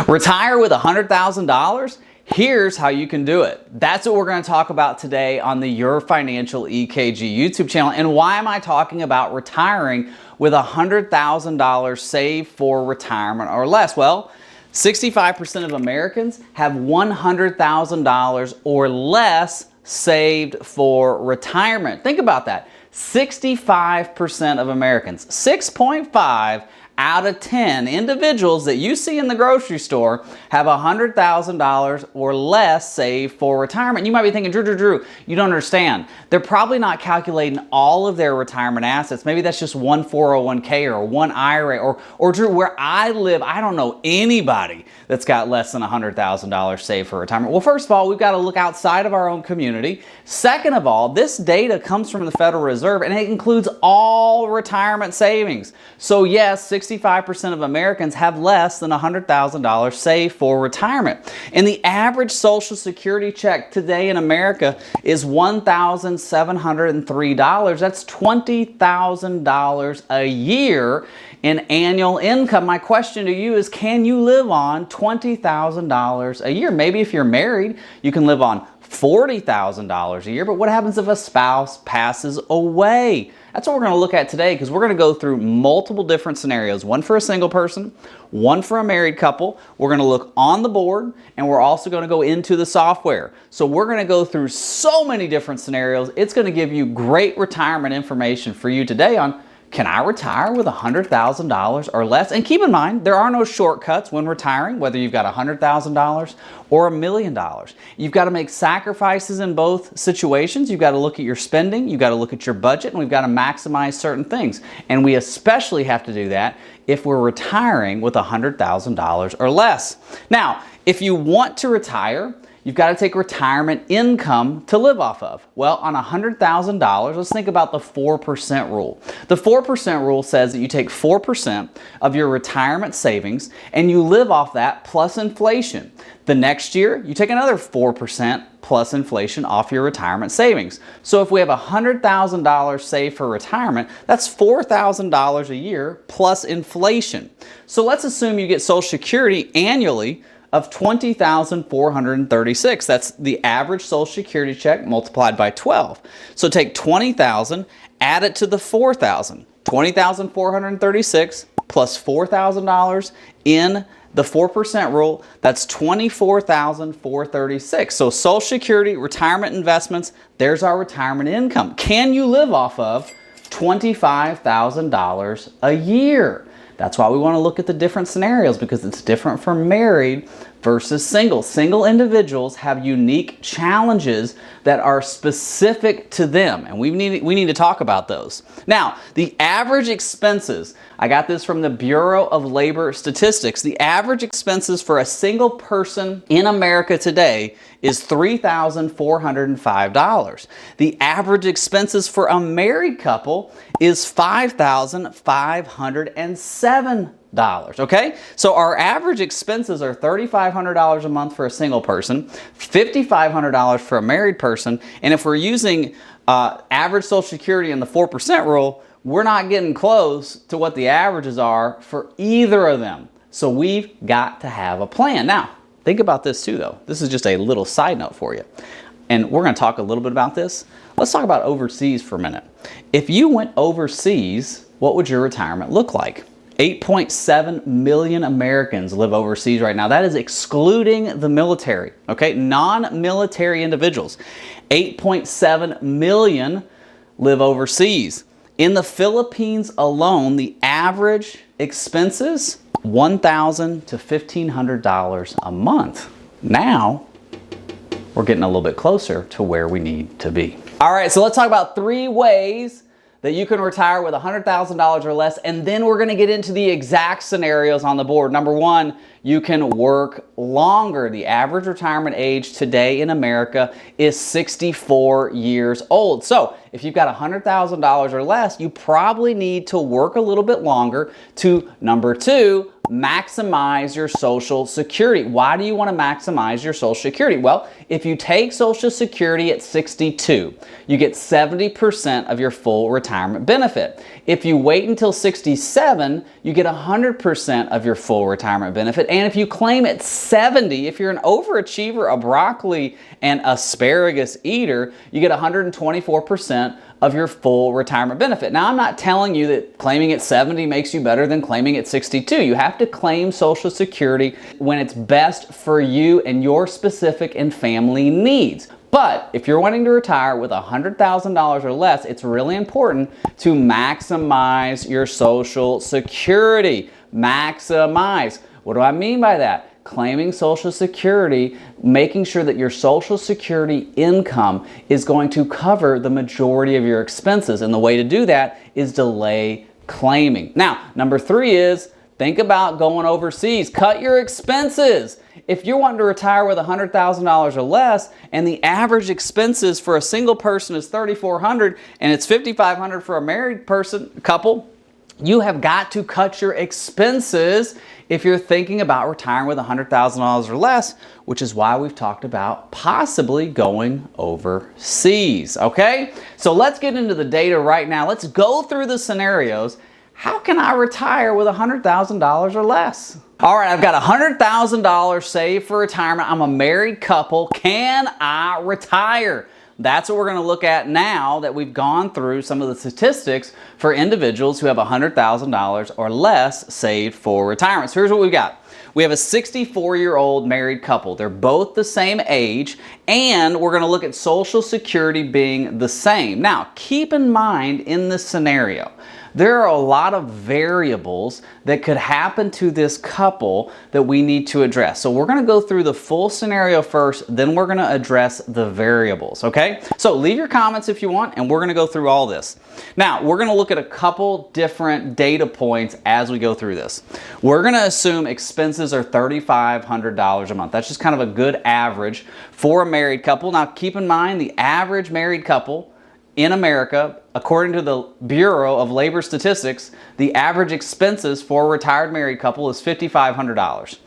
Retire with $100,000? Here's how you can do it. That's what we're going to talk about today on the Your Financial EKG YouTube channel. And why am I talking about retiring with $100,000 saved for retirement or less? Well, 65% of Americans have $100,000 or less saved for retirement. Think about that. 65% of Americans, 6.5 out of 10 individuals that you see in the grocery store have $100,000 or less saved for retirement. You might be thinking, Drew, you don't understand. They're probably not calculating all of their retirement assets. Maybe that's just one 401k or one IRA or Drew, where I live, I don't know anybody that's got less than $100,000 saved for retirement. Well, first of all, we've got to look outside of our own community. Second of all, this data comes from the Federal Reserve and it includes all retirement savings. So yes, 65% of Americans have less than $100,000 saved for retirement. And the average Social Security check today in America is $1,703. That's $20,000 a year in annual income. My question to you is, can you live on $20,000 a year? Maybe if you're married, you can live on $40,000 a year, but what happens if a spouse passes away? That's what we're going to look at today, because we're going to go through multiple different scenarios. One for a single person, one for a married couple. We're going to look on the board, and we're also going to go into the software. So we're going to go through so many different scenarios. It's going to give you great retirement information for you today on, can I retire with $100,000 or less? And keep in mind, there are no shortcuts when retiring, whether you've got $100,000 or $1 million. You've got to make sacrifices in both situations. You've got to look at your spending, you've got to look at your budget, and we've got to maximize certain things. And we especially have to do that if we're retiring with $100,000 or less. Now, if you want to retire, you've got to take retirement income to live off of. Well, on $100,000, let's think about the 4% rule. The 4% rule says that you take 4% of your retirement savings and you live off that plus inflation. The next year, you take another 4% plus inflation off your retirement savings. So if we have $100,000 saved for retirement, that's $4,000 a year plus inflation. So let's assume you get Social Security annually of $20,436. That's the average Social Security check multiplied by 12. So take $20,000, add it to the $4,000. $20,436 plus $4,000 in the 4% rule, that's $24,436. So Social Security, retirement investments, there's our retirement income. Can you live off of $25,000 a year? That's why we want to look at the different scenarios, because it's different for married versus single. Single individuals have unique challenges that are specific to them, and we need to talk about those. Now, the average expenses, I got this from the Bureau of Labor Statistics. The average expenses for a single person in America today is $3,405. The average expenses for a married couple is $5,507. Okay? So our average expenses are $3,500 a month for a single person, $5,500 for a married person, and if we're using average Social Security in the 4% rule, we're not getting close to what the averages are for either of them. So we've got to have a plan. Now, think about this too, though. This is just a little side note for you. And we're going to talk a little bit about this. Let's talk about overseas for a minute. If you went overseas, what would your retirement look like? 8.7 million Americans live overseas right now. That is excluding the military, okay? Non-military individuals. 8.7 million live overseas. In the Philippines alone, the average expenses, $1,000 to $1,500 a month. Now, we're getting a little bit closer to where we need to be. All right, so let's talk about 3 ways that you can retire with $100,000 or less, and then we're going to get into the exact scenarios on the board. Number 1, you can work longer. The average retirement age today in America is 64 years old. So if you've got $100,000 or less, you probably need to work a little bit longer to, number 2, maximize your Social Security. Why do you want to maximize your Social Security? Well, if you take Social Security at 62, you get 70% of your full retirement benefit. If you wait until 67, you get 100% of your full retirement benefit. And if you claim at 70, if you're an overachiever, a broccoli and asparagus eater, you get 124% of your full retirement benefit. Now, I'm not telling you that claiming at 70 makes you better than claiming at 62. You have to claim Social Security when it's best for you and your specific and family needs. But if you're wanting to retire with $100,000 or less, it's really important to maximize your Social Security. Maximize. What do I mean by that? Claiming Social Security, making sure that your Social Security income is going to cover the majority of your expenses. And the way to do that is delay claiming. Now, number 3 is think about going overseas. Cut your expenses. If you're wanting to retire with $100,000 or less and the average expenses for a single person is $3,400 and it's $5,500 for a married couple, you have got to cut your expenses if you're thinking about retiring with $100,000 or less, which is why we've talked about possibly going overseas, okay? So let's get into the data right now. Let's go through the scenarios. How can I retire with $100,000 or less? All right, I've got $100,000 saved for retirement. I'm a married couple. Can I retire? That's what we're going to look at now that we've gone through some of the statistics for individuals who have $100,000 or less saved for retirement. So here's what we've got. We have a 64-year-old married couple. They're both the same age, and we're going to look at Social Security being the same. Now, keep in mind in this scenario, there are a lot of variables that could happen to this couple that we need to address. So we're going to go through the full scenario first, then we're going to address the variables, okay? So leave your comments if you want, and we're going to go through all this. Now, we're going to look at a couple different data points as we go through this. We're going to assume expenses are $3,500 a month. That's just kind of a good average for a married couple. Now, keep in mind the average married couple in America, according to the Bureau of Labor Statistics, the average expenses for a retired married couple is $5,500.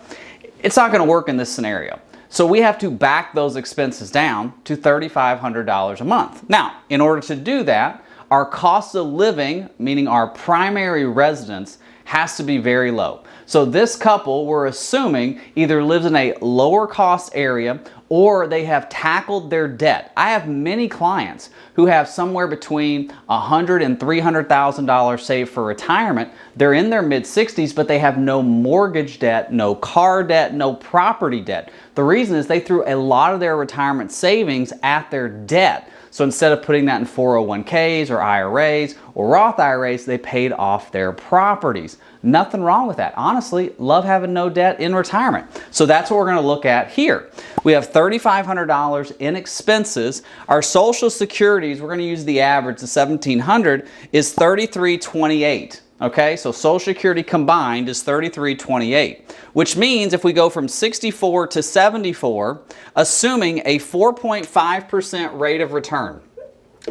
It's not going to work in this scenario. So we have to back those expenses down to $3,500 a month. Now, in order to do that, our cost of living, meaning our primary residence, has to be very low. So this couple, we're assuming, either lives in a lower cost area or they have tackled their debt. I have many clients who have somewhere between $100,000 and $300,000 saved for retirement. They're in their mid-60s, but they have no mortgage debt, no car debt, no property debt. The reason is they threw a lot of their retirement savings at their debt. So instead of putting that in 401ks or IRAs or Roth IRAs, they paid off their properties. Nothing wrong with that. Honestly, love having no debt in retirement. So that's what we're going to look at here. We have $3,500 in expenses. Our Social Securities, we're going to use the average, the $1,700, is $3,328. Okay, so Social Security combined is $3,328, which means if we go from 64 to 74, assuming a 4.5% rate of return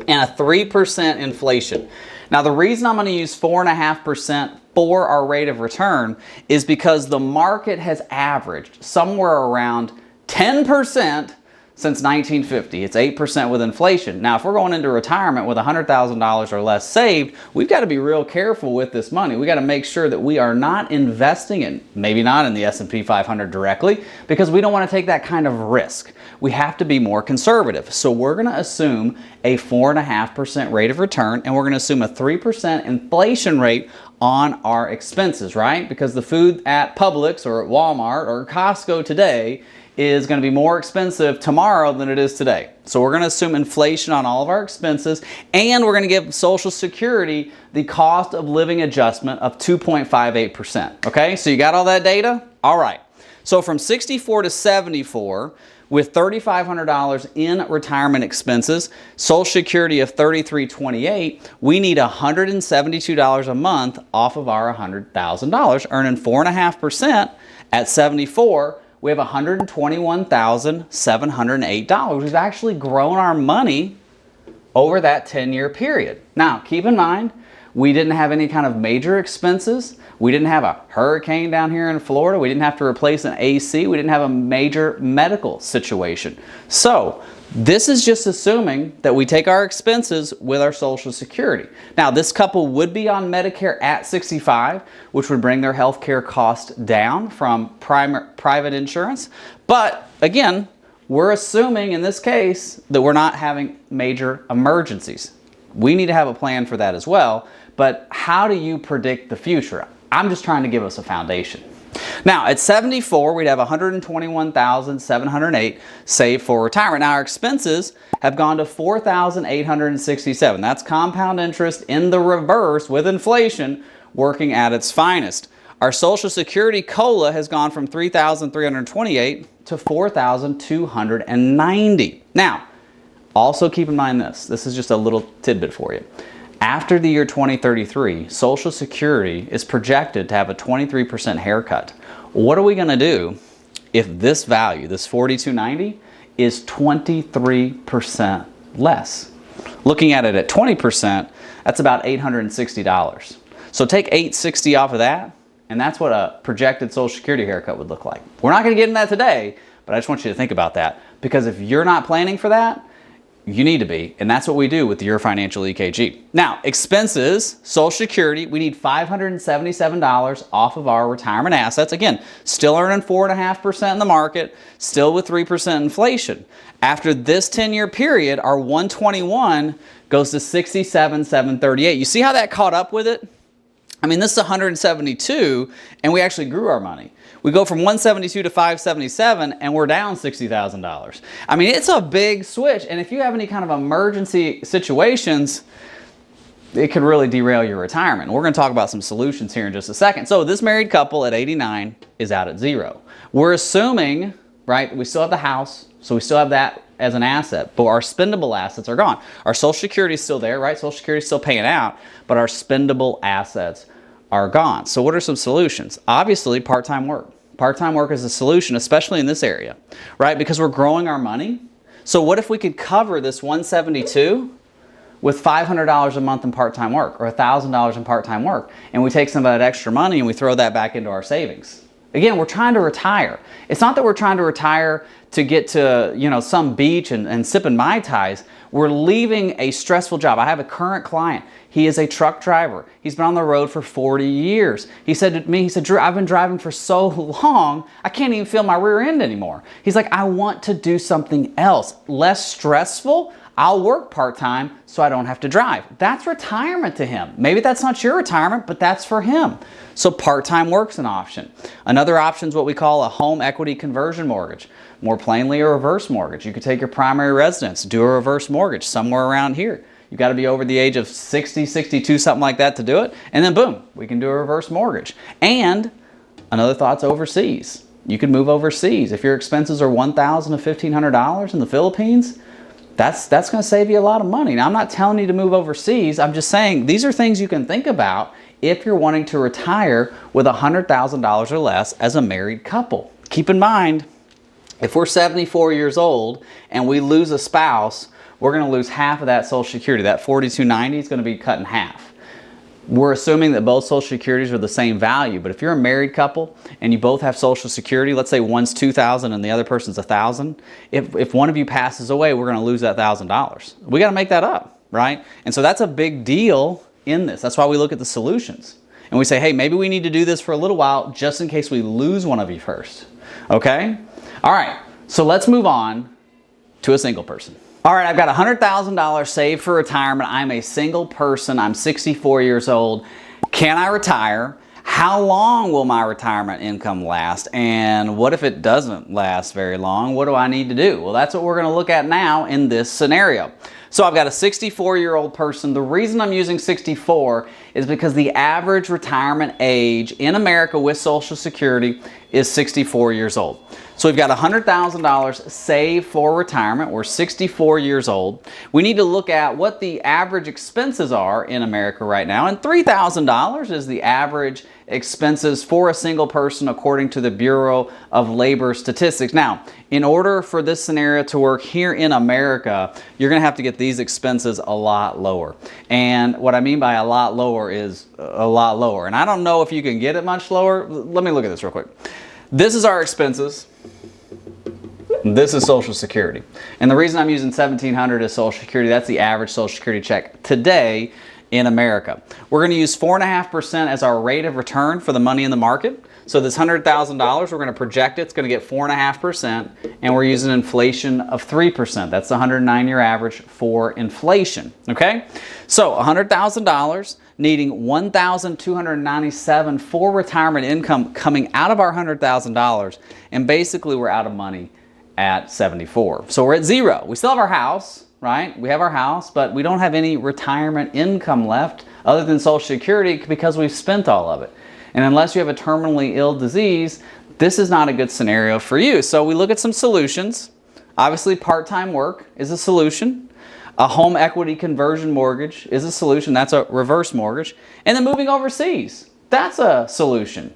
and a 3% inflation. Now, the reason I'm going to use 4.5% for our rate of return is because the market has averaged somewhere around 10% since 1950. It's 8% with inflation. Now, if we're going into retirement with $100,000 or less saved, we've got to be real careful with this money. We got to make sure that we are not investing in, maybe not in the S&P 500 directly, because we don't want to take that kind of risk. We have to be more conservative. So we're going to assume a 4.5% rate of return, and we're going to assume a 3% inflation rate on our expenses, right? Because the food at Publix or at Walmart or Costco today is going to be more expensive tomorrow than it is today. So we're going to assume inflation on all of our expenses, and we're going to give Social Security the cost of living adjustment of 2.58%. Okay, so you got all that data? All right. So from 64 to 74, with $3,500 in retirement expenses, Social Security of $3,328, we need $172 a month off of our $100,000, earning 4.5%. At 74, we have $121,708. We've actually grown our money over that 10-year period. Now, keep in mind, We didn't have any kind of major expenses. We didn't have a hurricane down here in Florida. We didn't have to replace an AC. We didn't have a major medical situation. So this is just assuming that we take our expenses with our Social Security. Now, this couple would be on Medicare at 65, which would bring their health care cost down from private insurance. But again, we're assuming in this case that we're not having major emergencies. We need to have a plan for that as well. But how do you predict the future? I'm just trying to give us a foundation. Now, at 74, we'd have $121,708 saved for retirement. Now, our expenses have gone to $4,867. That's compound interest in the reverse with inflation working at its finest. Our Social Security COLA has gone from $3,328 to $4,290. Now, also keep in mind this. This is just a little tidbit for you. After the year 2033, Social Security is projected to have a 23% haircut. What are we going to do if this value, this $4,290, is 23% less? Looking at it at 20%, that's about $860. So take $860 off of that, and that's what a projected Social Security haircut would look like. We're not going to get into that today, but I just want you to think about that. Because if you're not planning for that, you need to be, and that's what we do with your Financial EKG. Now, expenses, Social Security, we need $577 off of our retirement assets. Again, still earning 4.5% in the market, still with 3% inflation. After this 10-year period, our 121 goes to 67,738. You see how that caught up with it? I mean, this is 172, and we actually grew our money. We go from 172 to 577, and we're down $60,000. I mean, it's a big switch, and if you have any kind of emergency situations, it could really derail your retirement. We're going to talk about some solutions here in just a second. So this married couple at 89 is out at zero. We're assuming, right, we still have the house, so we still have that as an asset, but our spendable assets are gone. Our Social Security is still there, right? Social Security is still paying out, but our spendable assets are gone. So what are some solutions? Obviously, part-time work. Part-time work is a solution, especially in this area, right? Because we're growing our money. So what if we could cover this 172 with $500 a month in part-time work or $1,000 in part-time work, and we take some of that extra money and we throw that back into our savings? Again, we're trying to retire. It's not that we're trying to retire to get to, some beach and sipping Mai Tais. We're leaving a stressful job. I have a current client. He is a truck driver. He's been on the road for 40 years. He said to me, Drew, I've been driving for so long, I can't even feel my rear end anymore. He's like, I want to do something else, less stressful. I'll work part-time so I don't have to drive. That's retirement to him. Maybe that's not your retirement, but that's for him. So part-time work's an option. Another option is what we call a home equity conversion mortgage. More plainly, a reverse mortgage. You could take your primary residence, do a reverse mortgage somewhere around here. You got to be over the age of 60, 62, something like that to do it. And then boom, we can do a reverse mortgage. And another thought's overseas. You could move overseas. If your expenses are $1,000 to $1,500 in the Philippines, that's going to save you a lot of money. Now, I'm not telling you to move overseas. I'm just saying these are things you can think about if you're wanting to retire with $100,000 or less as a married couple. Keep in mind, if we're 74 years old and we lose a spouse, we're going to lose half of that Social Security. That $4,290 is going to be cut in half. We're assuming that both Social Securities are the same value, but if you're a married couple and you both have Social Security, let's say one's $2,000 and the other person's $1,000, if one of you passes away, we're going to lose that $1,000. We got to make that up, right? And so that's a big deal in this. That's why we look at the solutions. And we say, hey, maybe we need to do this for a little while just in case we lose one of you first. Okay? All right, so let's move on to a single person. All right, I've got $100,000 saved for retirement. I'm a single person. I'm 64 years old. Can I retire? How long will my retirement income last? And what if it doesn't last very long? What do I need to do? Well, that's what we're going to look at now in this scenario. So I've got a 64-year-old person. The reason I'm using 64 is because the average retirement age in America with Social Security is 64 years old. So we've got $100,000 saved for retirement. We're 64 years old. We need to look at what the average expenses are in America right now. And $3,000 is the average expenses for a single person according to the Bureau of Labor Statistics. Now, in order for this scenario to work here in America, you're going to have to get these expenses a lot lower. And what I mean by a lot lower is a lot lower. And I don't know if you can get it much lower. Let me look at this real quick. This is our expenses. This is Social Security. And the reason I'm using $1,700 as Social Security, that's the average Social Security check today in America. We're going to use 4.5% as our rate of return for the money in the market. So this $100,000, we're going to project it's going to get 4.5%, and we're using inflation of 3%. That's the 109-year average for inflation. Okay? So $100,000 needing $1,297 for retirement income coming out of our $100,000, and basically we're out of money at 74. So we're at zero. We still have our house, right? We have our house, but we don't have any retirement income left other than Social Security because we've spent all of it. And unless you have a terminally ill disease, this is not a good scenario for you. So we look at some solutions. Obviously, part-time work is a solution. A home equity conversion mortgage is a solution. That's a reverse mortgage. And then moving overseas, that's a solution.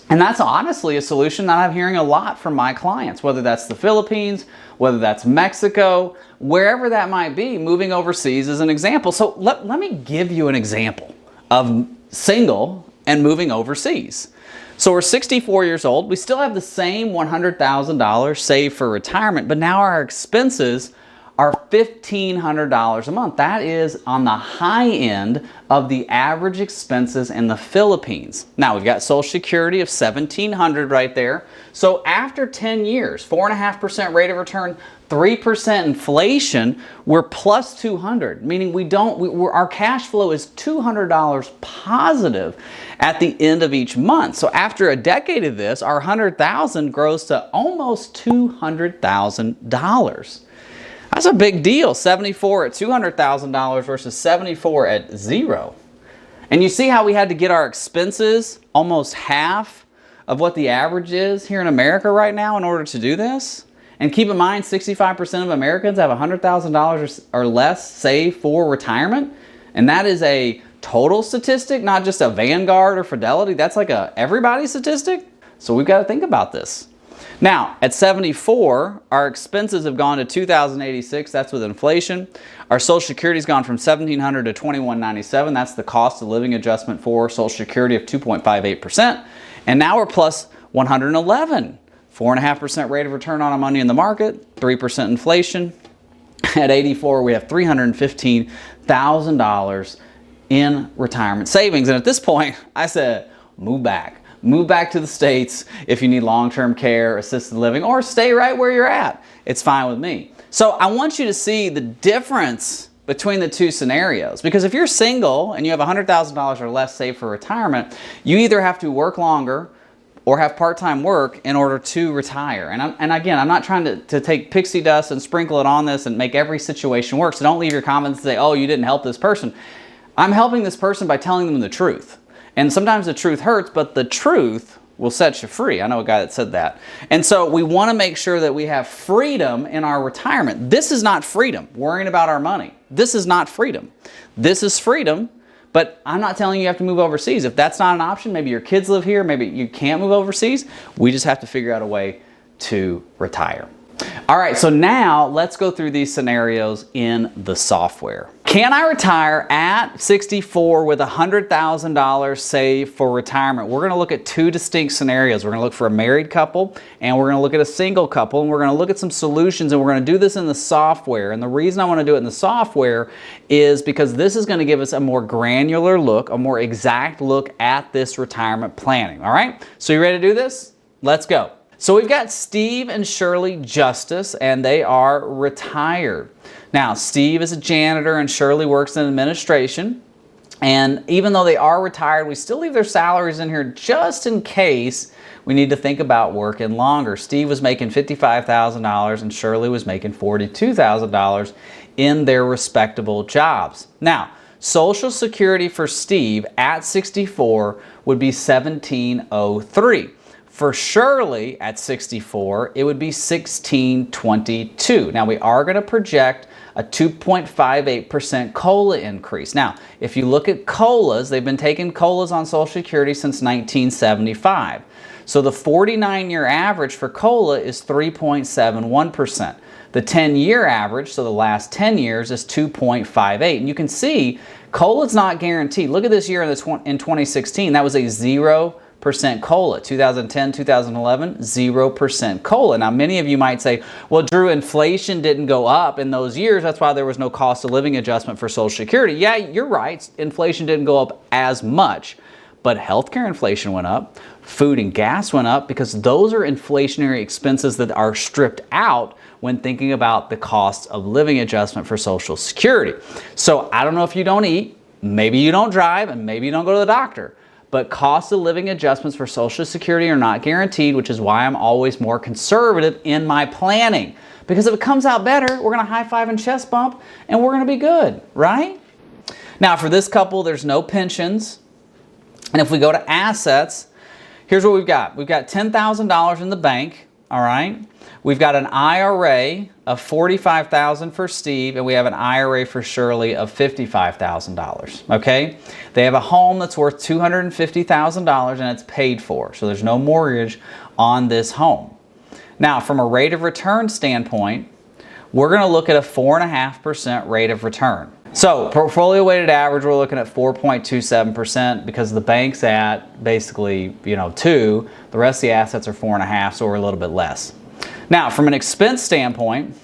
And that's honestly a solution that I'm hearing a lot from my clients, whether that's the Philippines, whether that's Mexico, wherever that might be. Moving overseas is an example. So let me give you an example of single and moving overseas. So we're 64 years old. We still have the same $100,000 saved for retirement, but now our expenses are $1,500 a month. That is on the high end of the average expenses in the Philippines. Now we've got Social Security of $1,700 right there. So after 10 years, 4.5% rate of return, 3% inflation, we're plus 200, meaning our cash flow is $200 positive at the end of each month. So after a decade of this, our $100,000 grows to almost $200,000. That's a big deal. 74 at $200,000 versus 74 at zero. And you see how we had to get our expenses almost half of what the average is here in America right now in order to do this? And keep in mind, 65% of Americans have $100,000 or less saved for retirement. And that is a total statistic, not just a Vanguard or Fidelity. That's like a everybody statistic. So we've got to think about this. Now, at 74, our expenses have gone to $2,086. That's with inflation. Our Social Security's gone from $1,700 to $2,197. That's the cost of living adjustment for Social Security of 2.58%. And now we're plus 111. 4.5% rate of return on our money in the market, 3% inflation. At 84, we have $315,000 in retirement savings. And at this point, I said, move back. Move back to the States if you need long-term care, assisted living, or stay right where you're at. It's fine with me. So I want you to see the difference between the two scenarios. Because if you're single and you have $100,000 or less saved for retirement, you either have to work longer or have part-time work in order to retire. And again, I'm not trying to take pixie dust and sprinkle it on this and make every situation work. So don't leave your comments and say, oh, you didn't help this person. I'm helping this person by telling them the truth. And sometimes the truth hurts, but the truth will set you free. I know a guy that said that. And so we want to make sure that we have freedom in our retirement. This is not freedom, worrying about our money. This is not freedom. This is freedom, but I'm not telling you have to move overseas. If that's not an option, maybe your kids live here, maybe you can't move overseas. We just have to figure out a way to retire. All right, so now let's go through these scenarios in the software. Can I retire at 64 with $100,000 saved for retirement? We're going to look at two distinct scenarios. We're going to look for a married couple and we're going to look at a single couple, and we're going to look at some solutions, and we're going to do this in the software. And the reason I want to do it in the software is because this is going to give us a more granular look, a more exact look at this retirement planning. All right, so you ready to do this? Let's go. So we've got Steve and Shirley Justice, and they are retired. Now, Steve is a janitor and Shirley works in administration. And even though they are retired, we still leave their salaries in here just in case we need to think about working longer. Steve was making $55,000 and Shirley was making $42,000 in their respectable jobs. Now, Social Security for Steve at 64 would be $1,703. For Shirley at 64, it would be $1,622. Now we are going to project a 2.58% COLA increase. Now, if you look at COLAs, they've been taking COLAs on Social Security since 1975. So the 49-year average for COLA is 3.71%. The 10-year average, so the last 10 years, is 2.58. And you can see COLA's not guaranteed. Look at this year in 2016. That was a 0% COLA. 2010, 2011, 0% COLA. Now, many of you might say, well, Drew, inflation didn't go up in those years. That's why there was no cost of living adjustment for Social Security. Yeah, you're right. Inflation didn't go up as much. But healthcare inflation went up. Food and gas went up because those are inflationary expenses that are stripped out when thinking about the cost of living adjustment for Social Security. So I don't know if you don't eat, maybe you don't drive, and maybe you don't go to the doctor. But cost of living adjustments for Social Security are not guaranteed, which is why I'm always more conservative in my planning. Because if it comes out better, we're going to high five and chest bump, and we're going to be good, right? Now, for this couple, there's no pensions. And if we go to assets, here's what we've got. We've got $10,000 in the bank, all right? We've got an IRA of $45,000 for Steve, and we have an IRA for Shirley of $55,000, okay? They have a home that's worth $250,000 and it's paid for, so there's no mortgage on this home. Now, from a rate of return standpoint, we're going to look at a 4.5% rate of return. So, portfolio weighted average, we're looking at 4.27% because the bank's at basically, 2. The rest of the assets are 4.5, so we're a little bit less. Now, from an expense standpoint,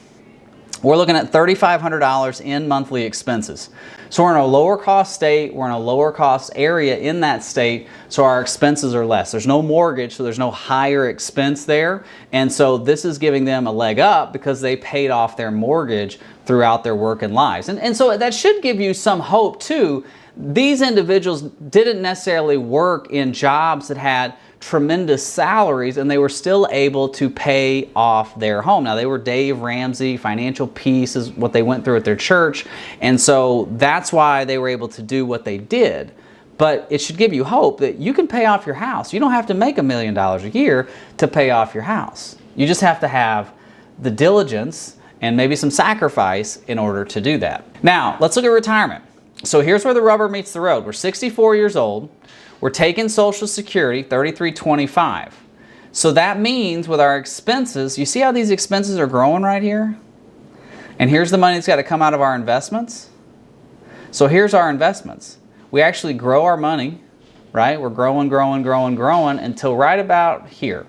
we're looking at $3,500 in monthly expenses. So we're in a lower cost state, we're in a lower cost area in that state, so our expenses are less. There's no mortgage, so there's no higher expense there. And so this is giving them a leg up because they paid off their mortgage throughout their working lives. And so that should give you some hope too. These individuals didn't necessarily work in jobs that had tremendous salaries, and they were still able to pay off their home. Now, they were Dave Ramsey. Financial peace is what they went through at their church, and so that's why they were able to do what they did. But it should give you hope that you can pay off your house. You don't have to make $1 million a year to pay off your house. You just have to have the diligence and maybe some sacrifice in order to do that. Now, let's look at retirement. So here's where the rubber meets the road. We're 64 years old. We're taking Social Security, $33.25. So that means with our expenses, you see how these expenses are growing right here? And here's the money that's got to come out of our investments. So here's our investments. We actually grow our money, right? We're growing until right about here.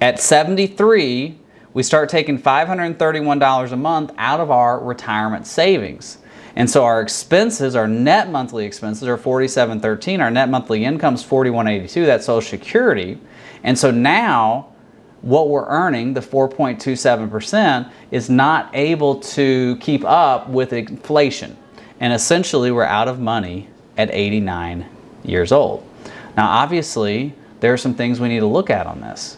At 73, we start taking $531 a month out of our retirement savings. And so our expenses, our net monthly expenses are $47.13. Our net monthly income is $41.82. That's Social Security. And so now what we're earning, the 4.27%, is not able to keep up with inflation. And essentially we're out of money at 89 years old. Now obviously there are some things we need to look at on this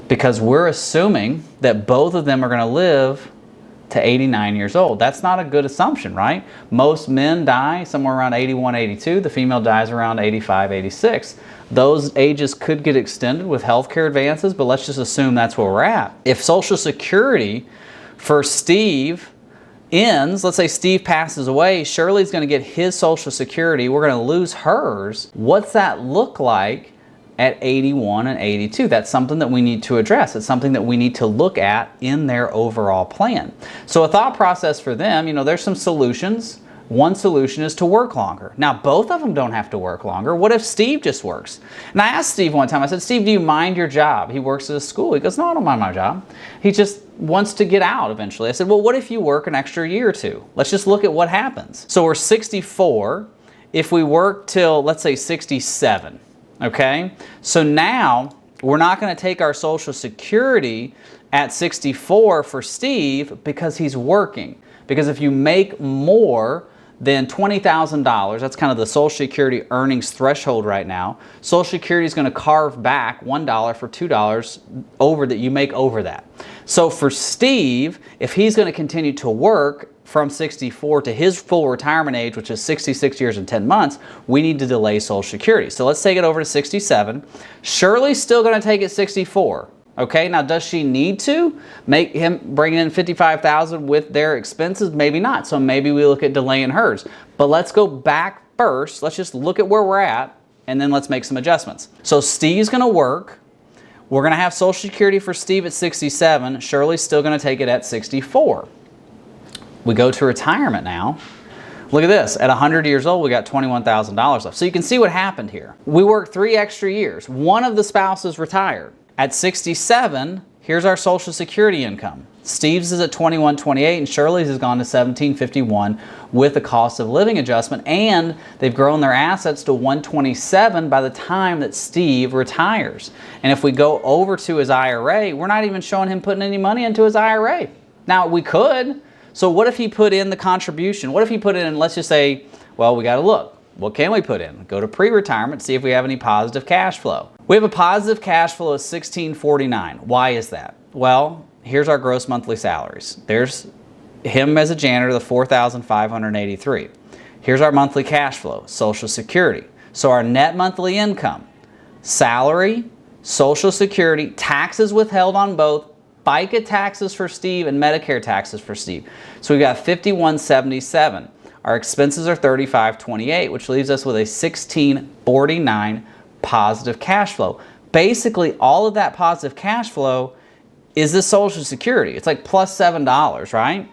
because we're assuming that both of them are going to live to 89 years old. That's not a good assumption, right? Most men die somewhere around 81, 82. The female dies around 85, 86. Those ages could get extended with healthcare advances, but let's just assume that's where we're at. If Social Security for Steve ends, let's say Steve passes away, Shirley's going to get his Social Security, we're going to lose hers. What's that look like at 81 and 82? That's something that we need to address. It's something that we need to look at in their overall plan. So a thought process for them, there's some solutions. One solution is to work longer. Now, both of them don't have to work longer. What if Steve just works? And I asked Steve one time, I said, Steve, do you mind your job? He works at a school. He goes, no, I don't mind my job. He just wants to get out eventually. I said, well, what if you work an extra year or two? Let's just look at what happens. So we're 64. If we work till, let's say, 67, okay? So now we're not going to take our Social Security at 64 for Steve because he's working. Because if you make more then $20,000, that's kind of the Social Security earnings threshold right now. Social Security is going to carve back $1 for $2 over that you make over that. So for Steve, if he's going to continue to work from 64 to his full retirement age, which is 66 years and 10 months, we need to delay Social Security. So let's take it over to 67. Shirley's still going to take it 64. Okay, now does she need to make him bring in $55,000 with their expenses? Maybe not. So maybe we look at delaying hers. But let's go back first. Let's just look at where we're at, and then let's make some adjustments. So Steve's going to work. We're going to have Social Security for Steve at 67. Shirley's still going to take it at 64. We go to retirement now. Look at this. At 100 years old, we got $21,000 left. So you can see what happened here. We worked 3 extra years. One of the spouses retired. At 67, here's our Social Security income. Steve's is at $21.28 and Shirley's has gone to $17.51 with the cost of living adjustment, and they've grown their assets to $127 by the time that Steve retires. And if we go over to his IRA, we're not even showing him putting any money into his IRA. Now, we could. So what if he put in the contribution? What if he put in, let's just say, well, we got to look. What can we put in? Go to pre-retirement, see if we have any positive cash flow. We have a positive cash flow of $1,649. Why is that? Well, here's our gross monthly salaries. There's him as a janitor, the $4,583. Here's our monthly cash flow, Social Security. So our net monthly income, salary, Social Security, taxes withheld on both, FICA taxes for Steve and Medicare taxes for Steve. So we got $5,177. Our expenses are $35.28, which leaves us with a $1,649 positive cash flow. Basically, all of that positive cash flow is this Social Security. It's like plus $7, right?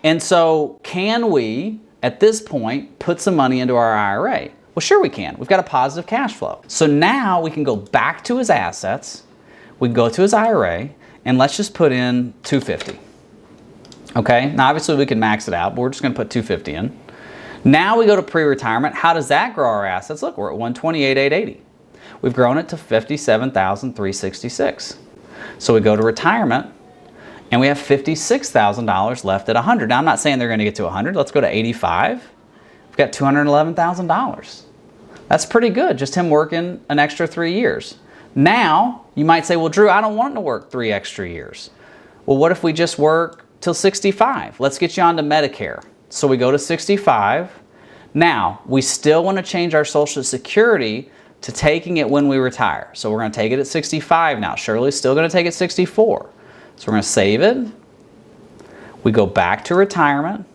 And so can we, at this point, put some money into our IRA? Well, sure we can. We've got a positive cash flow. So now we can go back to his assets, we can go to his IRA, and let's just put in $250. Okay, now obviously we can max it out, but we're just going to put $250 in. Now we go to pre-retirement. How does that grow our assets? Look, we're at $128,880. We've grown it to $57,366. So we go to retirement, and we have $56,000 left at 100. Now I'm not saying they're going to get to 100. Let's go to 85. We've got $211,000. That's pretty good, just him working an extra 3 years. Now you might say, well, Drew, I don't want him to work 3 extra years. Well, what if we just work till 65? Let's get you onto Medicare. So we go to 65. Now, we still want to change our Social Security to taking it when we retire. So we're going to take it at 65 now. Shirley's still going to take it 64. So we're going to save it. We go back to retirement.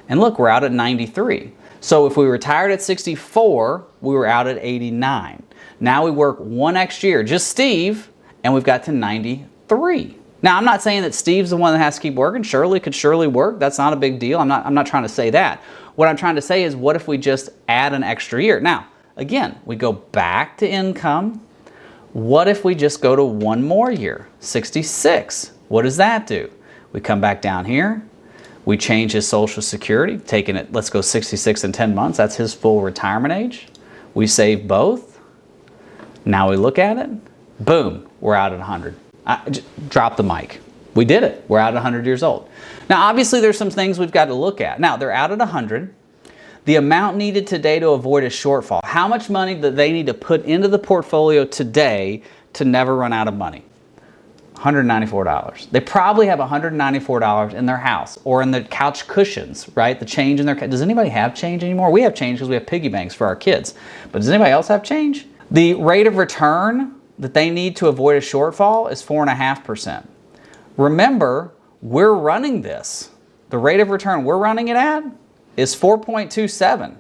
And look, we're out at 93. So if we retired at 64, we were out at 89. Now we work 1 extra year, just Steve, and we've got to 93. Now, I'm not saying that Steve's the one that has to keep working. Shirley could surely work. That's not a big deal. I'm not trying to say that. What I'm trying to say is, what if we just add an extra year? Now, again, we go back to income. What if we just go to 1 more year? 66. What does that do? We come back down here. We change his Social Security, taking it, let's go 66 and 10 months. That's his full retirement age. We save both. Now we look at it. Boom, we're out at 100. Drop the mic. We did it. We're out at 100 years old. Now, obviously, there's some things we've got to look at. Now, they're out at 100. The amount needed today to avoid a shortfall. How much money do they need to put into the portfolio today to never run out of money? $194. They probably have $194 in their house or in the couch cushions, right? The change in their... Does anybody have change anymore? We have change because we have piggy banks for our kids. But does anybody else have change? The rate of return that they need to avoid a shortfall is 4.5%. Remember, we're running this. The rate of return we're running it at is 4.27.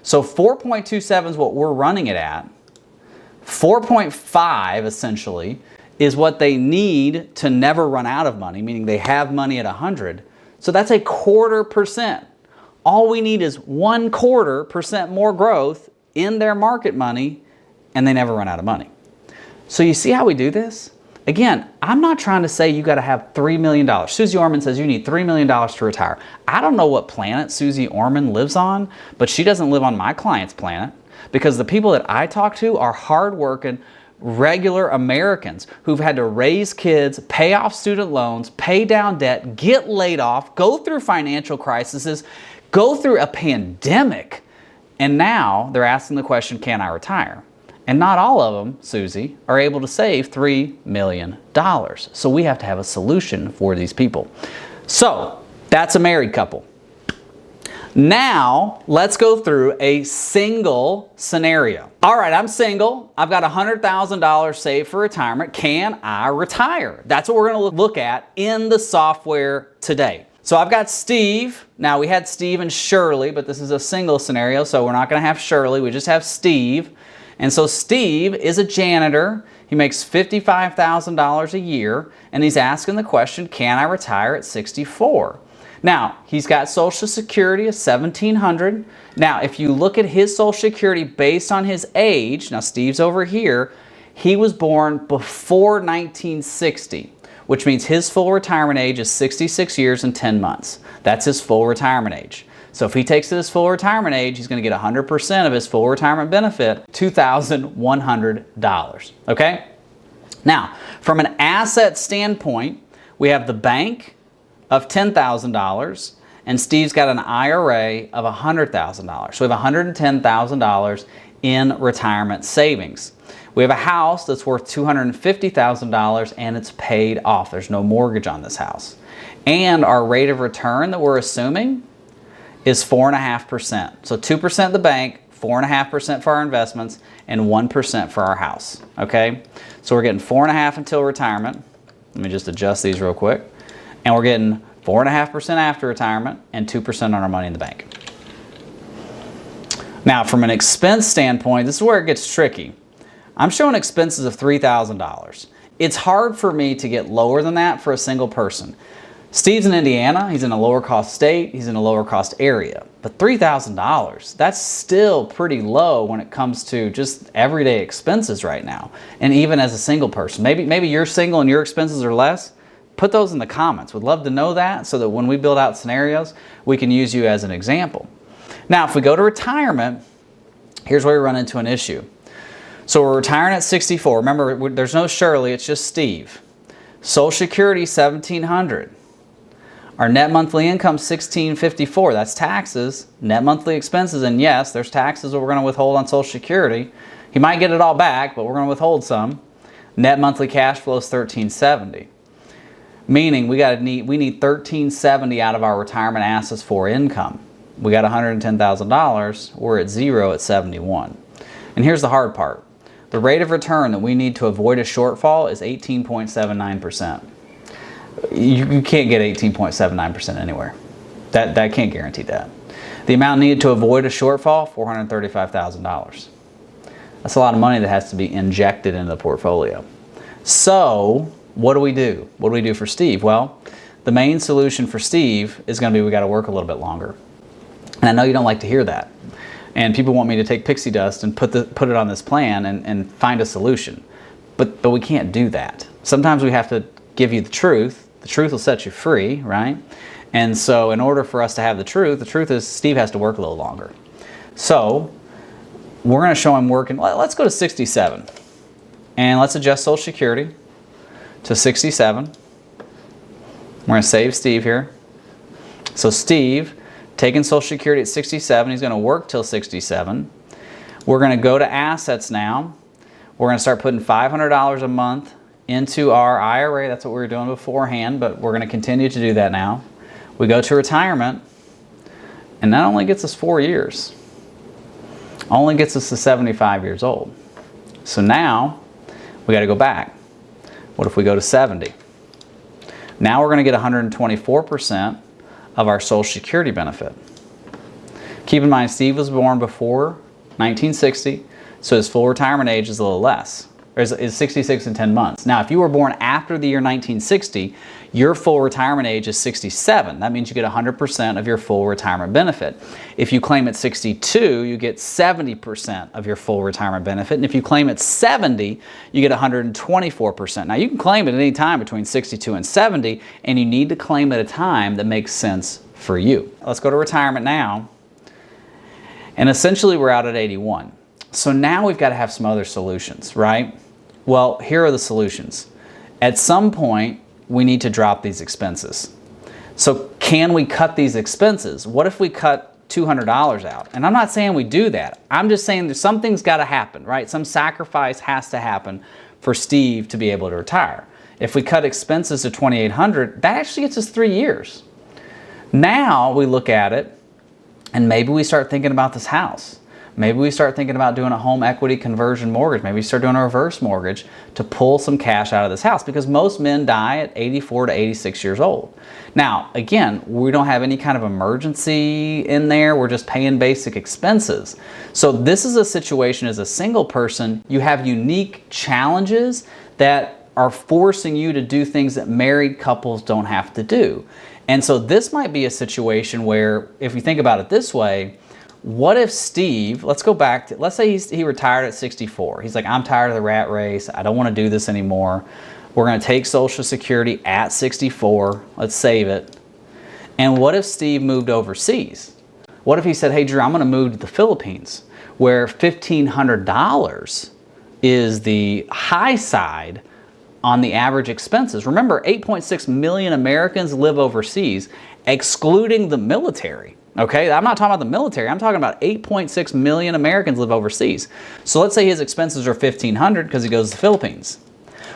So 4.27 is what we're running it at. 4.5 essentially is what they need to never run out of money, meaning they have money at 100. So that's 0.25%. All we need is 0.25% more growth in their market money, and they never run out of money. So you see how we do this? Again, I'm not trying to say you got to have $3 million. Susie Orman says you need $3 million to retire. I don't know what planet Susie Orman lives on, but she doesn't live on my client's planet, because the people that I talk to are hardworking, regular Americans who've had to raise kids, pay off student loans, pay down debt, get laid off, go through financial crises, go through a pandemic, and now they're asking the question, can I retire? And not all of them, Susie, are able to save $3 million. So we have to have a solution for these people. So that's a married couple. Now, let's go through a single scenario. All right, I'm single. I've got $100,000 saved for retirement. Can I retire? That's what we're going to look at in the software today. So I've got Steve. Now, we had Steve and Shirley, but this is a single scenario, so we're not going to have Shirley. We just have Steve. And so Steve is a janitor. He makes $55,000 a year, and he's asking the question, can I retire at 64? Now, he's got Social Security of $1,700. Now, if you look at his Social Security based on his age, now Steve's over here, he was born before 1960, which means his full retirement age is 66 years and 10 months. That's his full retirement age. So if he takes his full retirement age, he's going to get 100% of his full retirement benefit, $2,100. Okay? Now, from an asset standpoint, we have the bank of $10,000, and Steve's got an IRA of $100,000. So we have $110,000 in retirement savings. We have a house that's worth $250,000 and it's paid off. There's no mortgage on this house. And our rate of return that we're assuming is 4.5%. So 2% the bank, 4.5% for our investments, and 1% for our house. Okay? So we're getting 4.5% until retirement. Let me just adjust these real quick. And we're getting 4.5% after retirement and 2% on our money in the bank. Now, from an expense standpoint, this is where it gets tricky. I'm showing expenses of $3,000. It's hard for me to get lower than that for a single person. Steve's in Indiana. He's in a lower cost state. He's in a lower cost area. But $3,000, that's still pretty low when it comes to just everyday expenses right now. And even as a single person. Maybe you're single and your expenses are less. Put those in the comments. We'd love to know that so that when we build out scenarios, we can use you as an example. Now, if we go to retirement, here's where we run into an issue. So we're retiring at 64. Remember, there's no Shirley, it's just Steve. Social Security, $1,700. Our net monthly income, $1,654. That's taxes, net monthly expenses, and yes, there's taxes that we're going to withhold on Social Security. He might get it all back, but we're going to withhold some. Net monthly cash flow is $1,370. Meaning we need $1,370 out of our retirement assets for income. We got $110,000. We're at zero at 71. And here's the hard part. The rate of return that we need to avoid a shortfall is 18.79%. You can't get 18.79% anywhere. That can't guarantee that. The amount needed to avoid a shortfall, $435,000. That's a lot of money that has to be injected into the portfolio. So what do we do? What do we do for Steve? Well, the main solution for Steve is going to be we got to work a little bit longer. And I know you don't like to hear that. And people want me to take pixie dust and put it on this plan and find a solution. But we can't do that. Sometimes we have to give you the truth. The truth will set you free, right? And so in order for us to have the truth is Steve has to work a little longer. So we're going to show him working. Let's go to 67. And let's adjust Social Security to 67. We're going to save Steve here. So Steve, taking Social Security at 67, he's going to work till 67. We're going to go to assets now. We're going to start putting $500 a month into our IRA. That's what we were doing beforehand, but we're going to continue to do that now. We go to retirement, and that only gets us 4 years. Only gets us to 75 years old. So now we got to go back. What if we go to 70? Now we're going to get 124% of our Social Security benefit. Keep in mind, Steve was born before 1960, so his full retirement age is a little less. Is 66 and 10 months. Now, if you were born after the year 1960, your full retirement age is 67. That means you get 100% of your full retirement benefit. If you claim at 62, you get 70% of your full retirement benefit. And if you claim at 70, you get 124%. Now, you can claim at any time between 62 and 70, and you need to claim at a time that makes sense for you. Let's go to retirement now. And essentially, we're out at 81. So now we've got to have some other solutions, right? Well, here are the solutions. At some point, we need to drop these expenses. So can we cut these expenses? What if we cut $200 out? And I'm not saying we do that. I'm just saying that something's got to happen, right? Some sacrifice has to happen for Steve to be able to retire. If we cut expenses to $2,800, that actually gets us 3 years. Now we look at it and maybe we start thinking about this house. Maybe we start thinking about doing a home equity conversion mortgage. Maybe we start doing a reverse mortgage to pull some cash out of this house, because most men die at 84 to 86 years old. Now, again, we don't have any kind of emergency in there. We're just paying basic expenses. So this is a situation as a single person, you have unique challenges that are forcing you to do things that married couples don't have to do. And so this might be a situation where, if you think about it this way, what if Steve, let's go back to, let's say he retired at 64. He's like, I'm tired of the rat race. I don't want to do this anymore. We're going to take Social Security at 64. Let's save it. And what if Steve moved overseas? What if he said, hey, Drew, I'm going to move to the Philippines, where $1,500 is the high side on the average expenses. Remember, 8.6 million Americans live overseas, excluding the military. Okay, I'm not talking about the military. I'm talking about 8.6 million Americans live overseas. So let's say his expenses are $1,500 because he goes to the Philippines.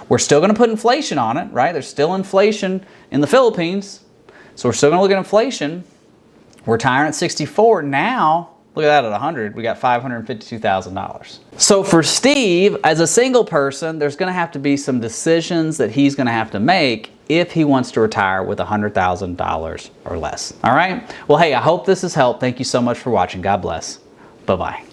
We're still going to put inflation on it, right? There's still inflation in the Philippines. So we're still going to look at inflation. We're retiring at 64. Now, look at that, at 100, we got $552,000. So for Steve, as a single person, there's going to have to be some decisions that he's going to have to make if he wants to retire with $100,000 or less. All right? Well, hey, I hope this has helped. Thank you so much for watching. God bless. Bye-bye.